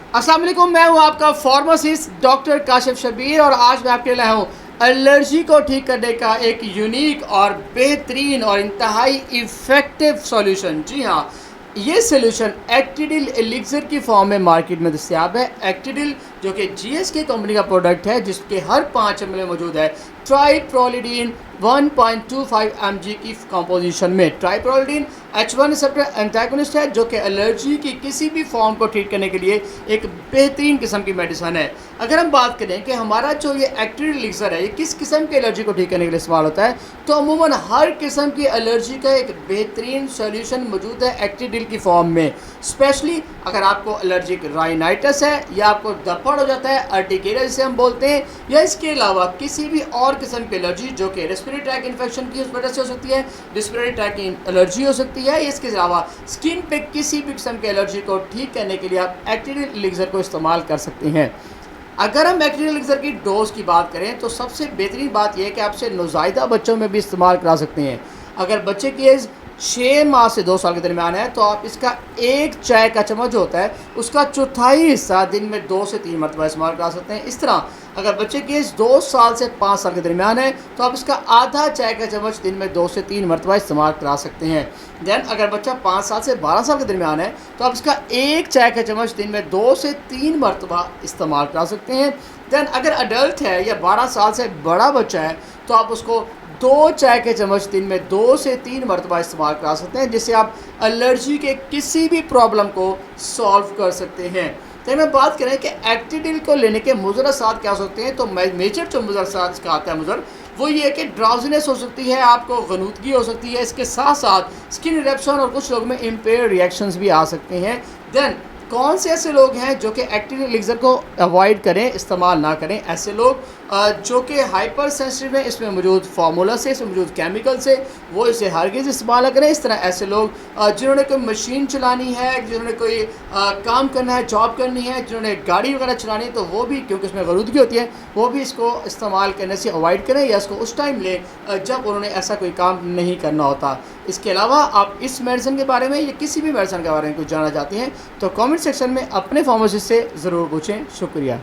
अस्सलाम वालेकुम, मैं हूं आपका फार्मासिस्ट डॉक्टर काशिफ शबीर और आज मैं आपके लिए लाया हूं एलर्जी को ठीक करने का एक यूनिक और बेहतरीन और इंतहाई इफ़ेक्टिव सॉल्यूशन। जी हाँ, ये सॉल्यूशन एक्टिडिल एलिक्सर की फॉर्म में मार्केट में दस्तयाब है। एक्टिडिल जो कि जीएसके कंपनी का प्रोडक्ट है, जिसके हर 5 ml में मौजूद है ट्राइप्रोलिडीन 1.25 mg की कंपोजिशन में। ट्राइप्रोलिडीन H1 रिसेप्टर एंटागोनिस्ट है जो कि एलर्जी की किसी भी फॉर्म को ठीक करने के लिए एक बेहतरीन किस्म की मेडिसन है। अगर हम बात करें कि हमारा जो ये एक्टिडिल एलिक्सर है ये किस किस्म की एलर्जी को ठीक करने के लिए इस्तेमाल होता है, तो अमूमन हर किस्म की एलर्जी का एक बेहतरीन सोल्यूशन मौजूद है एक्टिडिल की फॉर्म में। स्पेशली अगर आपको एलर्जिक राइनाइटिस है या आपको दफड़ हो जाता है, अर्टिकेरिया जिसे हम बोलते हैं, या इसके अलावा किसी भी और किस्म की एलर्जी जो कि रेस्पिरेटरी ट्रैक इन्फेक्शन की उस वजह से हो सकती है, रेस्पिरेटरी ट्रैक की एलर्जी हो सकती है, इसके अलावा स्किन पे किसी भी किस्म की एलर्जी को ठीक करने के लिए आप एक्टिडिल एलिक्सर को इस्तेमाल कर सकते हैं। अगर हम एक्टिडिल एलिक्सर की डोज की बात करें तो सबसे बेहतरीन बात यह है कि आपसे नौज़ायदा बच्चों में भी इस्तेमाल करा सकते हैं। अगर बच्चे की एज 6 माह से 2 साल के दरमियान है तो आप इसका एक चाय का चम्मच जो होता है उसका चौथाई हिस्सा दिन में 2 से 3 मरतबा इस्तेमाल करा सकते हैं। इस तरह अगर बच्चे की एज 2 साल से 5 साल के दरमियान है तो आप इसका आधा चाय का चम्मच दिन में 2 से 3 मरतबा इस्तेमाल करा सकते हैं। दैन अगर बच्चा 5 साल से 12 साल के दरमियान है तो आप इसका एक चाय का चम्मच दिन में 2 से 3 मरतबा इस्तेमाल करा सकते हैं। दैन अगर अडल्ट है या 12 साल से बड़ा बच्चा है तो आप उसको 2 चाय के चम्मच दिन में 2 से 3 मरतबा इस्तेमाल करा सकते हैं, जिससे आप एलर्जी के किसी भी प्रॉब्लम को सॉल्व कर सकते हैं। तो मैं बात करें कि एक्टिडिल को लेने के मुज़र असरात क्या हो सकते हैं, तो मेजर जो मुज़र असरात का आता है मुज़र वो ये है कि ड्राउजीनेस हो सकती है, आपको गनूदगी हो सकती है, इसके साथ साथ स्किन इरेप्शन और कुछ लोग में इम्पेयर रिएक्शंस भी आ सकते हैं। देन कौन से ऐसे लोग हैं जो कि एक्टिडिल एलिक्सर को अवॉइड करें, इस्तेमाल ना करें? ऐसे लोग जो कि हाइपर सेंसिटिव हैं, इसमें मौजूद फार्मूला से, इसमें मौजूद केमिकल से, वो इसे हरगिज़ इस्तेमाल ना करें। इस तरह ऐसे लोग जिन्होंने कोई मशीन चलानी है, जिन्होंने कोई काम करना है, जॉब करनी है, जिन्होंने गाड़ी वगैरह चलानी है, तो वो भी, क्योंकि इसमें गलूदगी होती है, वो भी इसको इस्तेमाल करने से अवॉइड करें या इसको उस टाइम लें जब उन्होंने ऐसा कोई काम नहीं करना होता। इसके अलावा आप इस मेडिसिन के बारे में या किसी भी मेडिसिन के बारे में कुछ जानना चाहते हैं तो कमेंट सेक्शन में अपने फार्मासिस्ट से ज़रूर पूछें। शुक्रिया।